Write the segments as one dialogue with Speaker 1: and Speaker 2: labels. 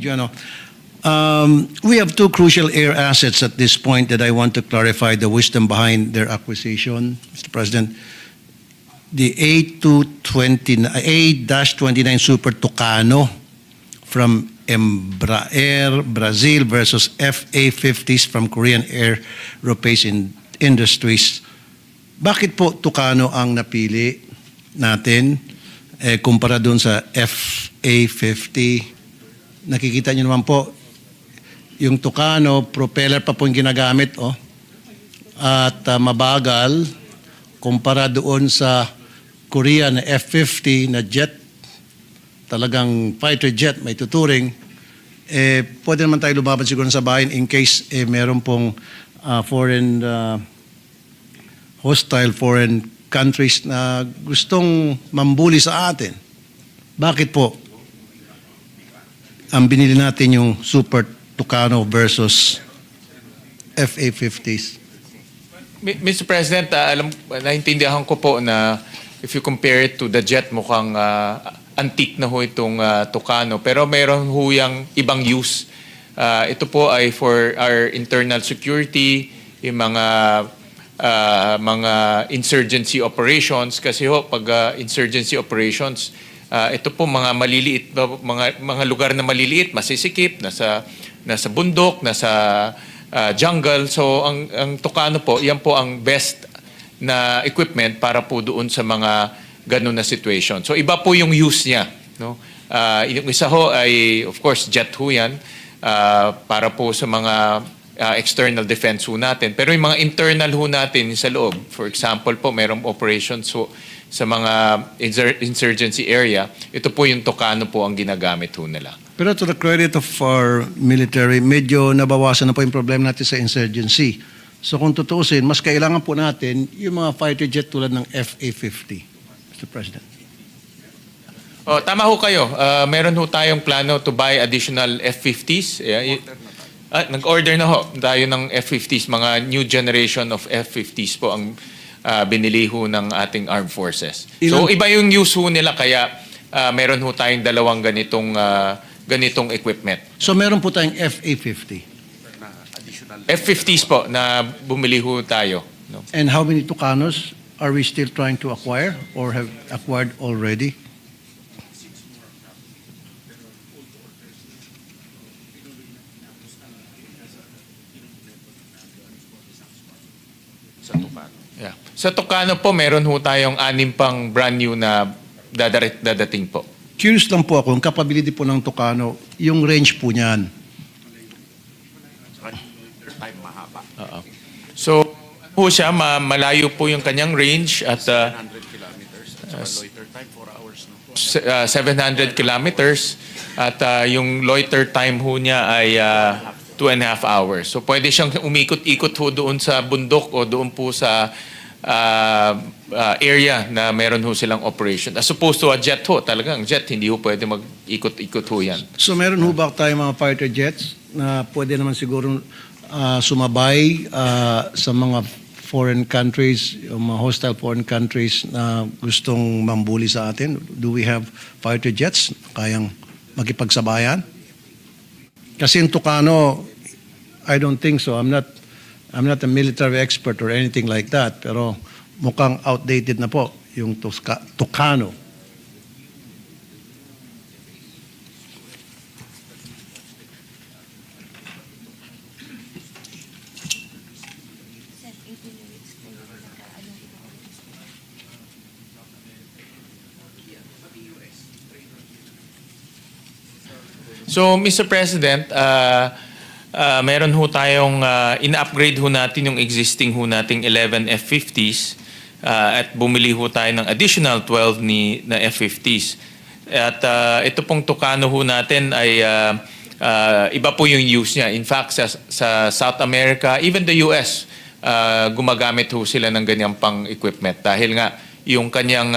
Speaker 1: Giano. We have two crucial air assets at this point that I want to clarify the wisdom behind their acquisition, Mr. President. The A-29 Super Tucano from Embraer Brazil versus FA-50s from Korean Aerospace Industries. Bakit po Tucano ang napili natin kumpara doon sa FA-50? Nakikita niyo naman po, yung Tucano, propeller pa po yung ginagamit, at mabagal kumpara doon sa Korean F-50 na jet, talagang fighter jet, may tuturing. Pwede naman tayo lumaban siguro sa bayan in case meron pong hostile foreign countries na gustong mambuli sa atin. Bakit po ang binili natin yung Super Tucano versus FA-50s?
Speaker 2: Mr. President, naintindihan ko po na if you compare it to the jet, mukhang antique na ho itong Tucano. Pero mayroon ho yung ibang use. Ito po ay for our internal security, yung mga insurgency operations. Kasi ho, pag insurgency operations, ito po mga maliliit, mga lugar na maliliit, masisikip, nasa bundok, nasa jungle. So ang Tucano po, yan po ang best na equipment para po doon sa mga ganun na situation. So iba po yung use niya, no? Yung isa ho ay of course jet ho yan, para po sa mga external defense ho natin. Pero yung mga internal ho natin sa loob, for example po, mayroong operations ho sa mga insurgency area, ito po yung Tucano po ang ginagamit ho nila.
Speaker 1: Pero to the credit of our military, medyo nabawasan na po yung problema natin sa insurgency. So kung tutuusin, mas kailangan po natin yung mga fighter jet tulad ng FA-50, Mr. President.
Speaker 2: Tama ho kayo. Meron ho tayong plano to buy additional F-50s. Nag-order na ho tayo ng F-50s. Mga new generation of F-50s po ang binili ho ng ating armed forces. So iba yung use ho nila, kaya meron ho tayong dalawang ganitong equipment.
Speaker 1: So meron po tayong FA-50?
Speaker 2: F-50s po na bumili ho tayo. No?
Speaker 1: And how many Tucanos are we still trying to acquire or have acquired already?
Speaker 2: Sa Tucano. Yeah. Sa Tucano po, meron ho tayong 6 pang brand new na dadating po.
Speaker 1: Curious lang po ako, ang capability po ng Tucano, yung range po niyan.
Speaker 2: So, po siya, malayo po yung kanyang range at
Speaker 3: 700 kilometers. Loiter time, 4 hours.
Speaker 2: 700 kilometers at yung loiter time ho niya ay 2.5 hours. So, pwede siyang umikot-ikot ho doon sa bundok o doon po sa area na meron ho silang operation. As opposed to a jet ho, talagang jet, hindi ho pwede mag-ikot-ikot ho yan.
Speaker 1: So meron ho ba tayong mga fighter jets na pwede naman siguro sumabay sa mga foreign countries, mga hostile foreign countries na gustong mambuli sa atin? Do we have fighter jets kayang makipagsabayan? Kasi yung Tucano, I don't think so. I'm not a military expert or anything like that, pero mukhang outdated na po yung Tucano.
Speaker 2: So, Mr. President, meron ho tayong in-upgrade ho natin yung existing ho nating 11 F-50s at bumili ho tayo ng additional 12 na F-50s. At ito pong Tucano ho natin ay iba po yung use niya. In fact, sa South America, even the US, gumagamit ho sila ng ganyang pang equipment dahil nga yung kanyang,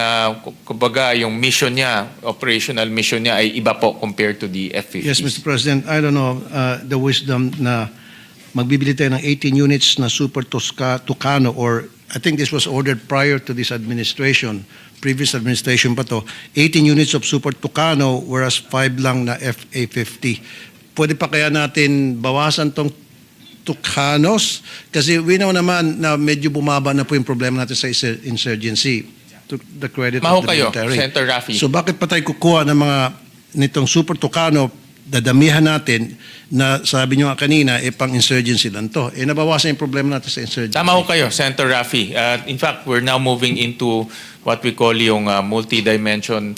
Speaker 2: kumbaga, yung mission niya, operational mission niya ay iba po compared to the F-50s.
Speaker 1: Yes, Mr. President, I don't know the wisdom na magbibili tayo ng 18 units na Super Tucano, or I think this was ordered prior to this administration, previous administration pa to, 18 units of Super Tucano whereas 5 lang na FA-50. pwede pa kaya natin bawasan tong Tucanos? Kasi we know naman na medyo bumaba na po yung problema natin sa insurgency. To the credit
Speaker 2: Maho
Speaker 1: of the
Speaker 2: kayo,
Speaker 1: military.
Speaker 2: Senator Raffy.
Speaker 1: So bakit pa tayo kukuha ng mga nitong Super Tucano, dadamihan natin na sabi nyo nga kanina, pang insurgency lang to. Nabawasan yung problema natin sa insurgency.
Speaker 2: Tama ho kayo, Senator Raffy. In fact, we're now moving into what we call yung multi-dimension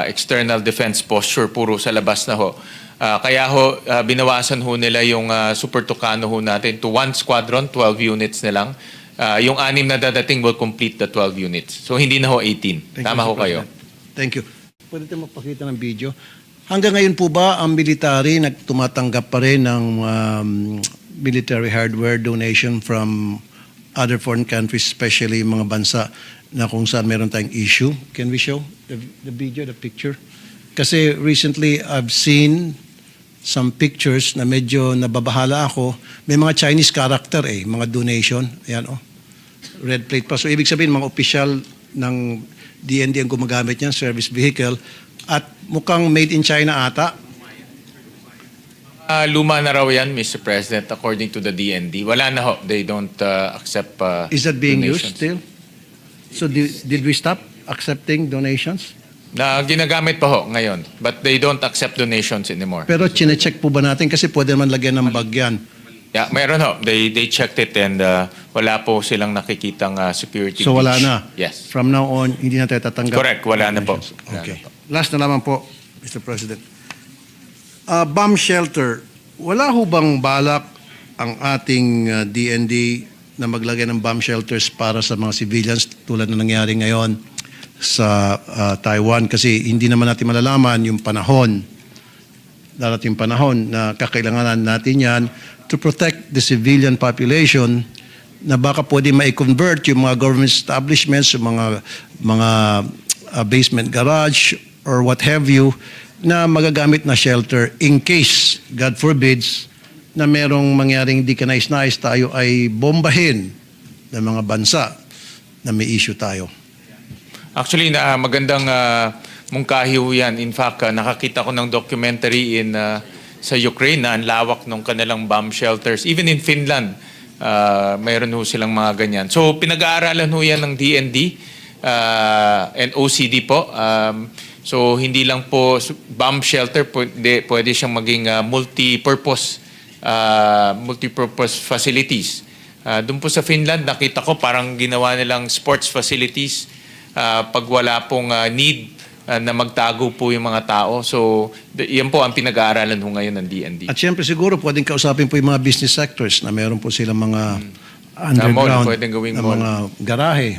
Speaker 2: external defense posture, puro sa labas na ho. Kaya ho, binawasan ho nila yung Super Tucano ho natin to 1 squadron, 12 units na lang. Yung 6 na dadating will complete the 12 units. So hindi na ho 18.
Speaker 1: Thank
Speaker 2: Tama
Speaker 1: you,
Speaker 2: ho
Speaker 1: Mr.
Speaker 2: kayo.
Speaker 1: President. Thank you. Pwede tayo mapakita ng video. Hanggang ngayon po ba ang military tumatanggap pa rin ng military hardware donation from other foreign countries, especially mga bansa na kung saan meron tayong issue? Can we show the video, the picture? Kasi recently I've seen some pictures na medyo nababahala ako. May mga Chinese character mga donation. Ayan red plate pa. So ibig sabihin mga opisyal ng DND ang gumagamit niyan, service vehicle, at mukhang made in China ata.
Speaker 2: Luma na raw yan, Mr. President, according to the DND. Wala na ho. They don't accept
Speaker 1: Is that being
Speaker 2: donations.
Speaker 1: used still? So did we stop accepting donations?
Speaker 2: Na ginagamit pa ho ngayon. But they don't accept donations anymore.
Speaker 1: Pero chinecheck po ba natin? Kasi pwede naman lagyan ng bag yan.
Speaker 2: Yeah, meron ho. They checked it and wala po silang nakikitang security
Speaker 1: So wala
Speaker 2: breach.
Speaker 1: na?
Speaker 2: Yes.
Speaker 1: From now on, hindi na tayo tatanggap?
Speaker 2: Correct. Wala na po.
Speaker 1: donations.
Speaker 2: Wala
Speaker 1: Okay.
Speaker 2: na po.
Speaker 1: Last na naman po, Mr. President. Bomb shelter. Wala ho bang balak ang ating DND na maglagay ng bomb shelters para sa mga civilians tulad na nangyari ngayon sa Taiwan? Kasi hindi naman natin malalaman yung panahon, darating panahon na kakailanganan natin yan to protect the civilian population na baka pwede ma-convert yung mga government establishments, yung mga basement garage or what have you na magagamit na shelter in case, God forbids, na merong mangyaring di kanais-nais tayo ay bombahin ng mga bansa na may issue tayo.
Speaker 2: Actually, magandang mungkahi ho yan. In fact, nakakita ko ng documentary sa Ukraine na ang lawak ng kanilang bomb shelters. Even in Finland, mayroon ho silang mga ganyan. So, pinag-aaralan ho yan ng DND and OCD po. So, hindi lang po bomb shelter, pwede siyang maging multi-purpose facilities. Doon po sa Finland, nakita ko parang ginawa nilang sports facilities pag wala pong need na magtago po yung mga tao. So, yan po ang pinag-aaralan ho ngayon ng DND.
Speaker 1: At syempre siguro pwedeng kausapin po yung mga business sectors na meron po silang mga underground
Speaker 2: pwedeng gawing
Speaker 1: na
Speaker 2: mall.
Speaker 1: mga garahe,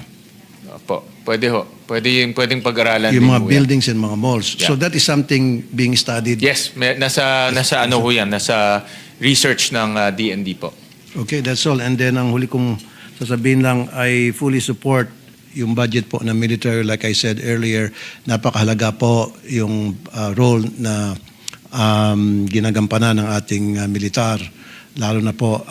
Speaker 2: Opo, pwede ho. Pwedeng pag-aralan
Speaker 1: yung
Speaker 2: din
Speaker 1: mga
Speaker 2: ho yan.
Speaker 1: buildings and mga malls.
Speaker 2: Yeah.
Speaker 1: So that is something being studied.
Speaker 2: Yes, nasa ano ho yan, nasa research ng DND po.
Speaker 1: Okay, that's all. And then ang huli kong sasabihin lang, I fully support yung budget po ng military. Like I said earlier, napakahalaga po yung role na ginagampanan ng ating militar. Lalo na po,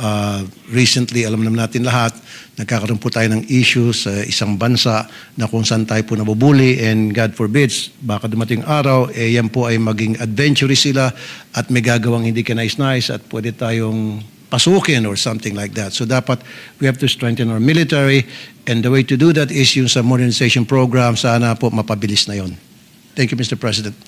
Speaker 1: recently, alam naman natin lahat, nagkakaroon po tayo ng issues sa isang bansa na kung saan tayo po nabubuli, and God forbids, baka dumating araw, yan po ay maging adventurous sila at may gagawang hindi kanais-nais at pwede tayong pasukin or something like that. So dapat we have to strengthen our military, and the way to do that is yung sa modernization program, sana po mapabilis na yon. Thank you, Mr. President.